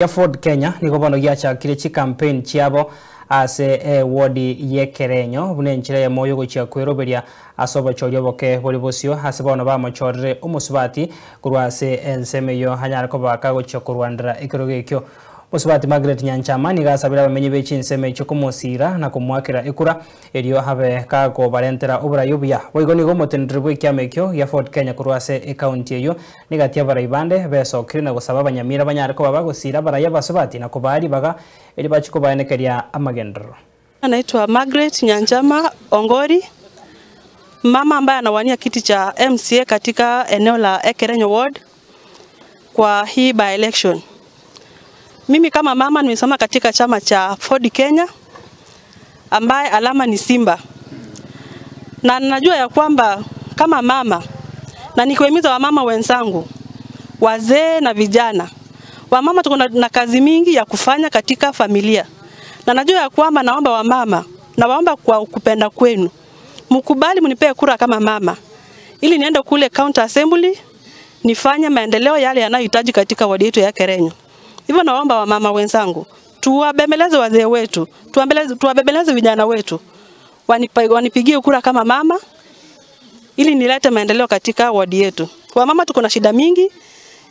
ya Ford Kenya niko bono giachakire chi campaign chiabo ase wodi yekerenyo bunenchire ya moyo gochia kweroberia asobo chorio boke boli bosio ase bono bamochorere umusubati kurwase ensemeyo hanyara ko baka gochia kurwandira ikirogekyo Musubati Margaret Nyanchama ni gasabira bamenye bechi nseme cyo kumusira na kumwakira ikura eriyo habe kago barentera uburayubya boigo nigo motendribwe kyamekyo ya Ford Kenya kurwase county eyo nigatia barayibande besokire na gusaba abanyamira banyariko babagusira baraya basubati na kubari baga eri bachiko banekeria amagendro. Anaitwa Margaret Nyanchama Ongori, mama ambaye anawania kiti cha MCA katika eneo la Ekerenyo Ward kwa hii by election. Mimi kama mama nimesoma katika chama cha Ford Kenya ambaye alama ni Simba. Na najua ya kwamba kama mama na nikuhimiza wamama wenzangu, wazee na vijana. Wamama tuko na kazi mingi ya kufanya katika familia. Na najua ya kwamba naomba wamama na waomba kwa kupenda kwenu. Mkubali mnipee kura kama mama. Ili niende kule county assembly nifanye maendeleo yale yanayohitaji katika wadi yetu ya Ekerenyo. Hivyo naomba wamama wenzangu, tuwabembeleze wazee wetu, tuwabembeleze vijana wetu. Wanipigie kura kama mama ili nilete maendeleo katika wadi yetu. Wamama tuko na shida mingi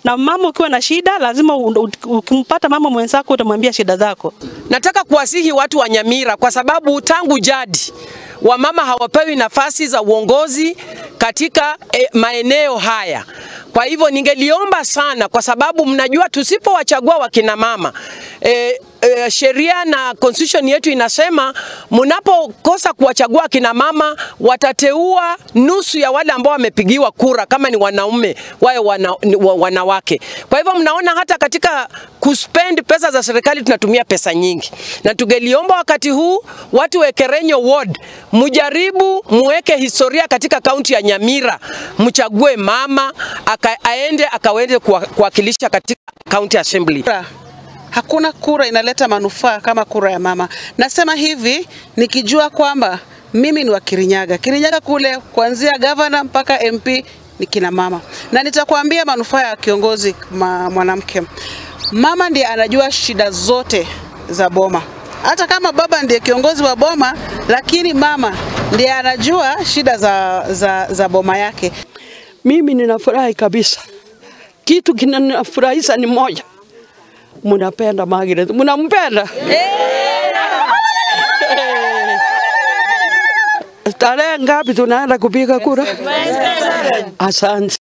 na mama ukiwa na shida lazima ukimpata mama mwenzako utamwambia shida zako. Nataka kuwasihi watu wa Nyamira kwa sababu tangu jadi wamama hawapewi nafasi za uongozi katika maeneo haya. Kwa hivyo ningeliomba sana kwa sababu mnajua tusipowachagua wakina mama sheria na constitution yetu inasema mnapokosa kuwachagua kina mama watateua nusu ya wale ambao wamepigiwa kura kama ni wanaume wao wanawake. Kwa hivyo mnaona hata katika kuspend pesa za serikali tunatumia pesa nyingi. Na tungeliomba wakati huu watu wa Ekerenyo Ward mujaribu muweke historia katika kaunti ya Nyamira, mchague mama akaweze kuwakilisha katika county assembly. Hakuna kura inaleta manufaa kama kura ya mama. Nasema hivi nikijua kwamba mimi ni wa Kirinyaga. Kirinyaga kule kuanzia governor mpaka MP ni kina mama. Na nitakwambia manufaa ya kiongozi mwanamke. Mama ndiye anajua shida zote za boma. Hata kama baba ndiye kiongozi wa boma, lakini mama ndiye anajua shida za boma yake. Mimi ninafurahi kabisa. Kitu kinanifurahisha ni moja. Munapenda Margaret. Munampenda? Tarehe ngapi tunaenda kupiga kura? Asante.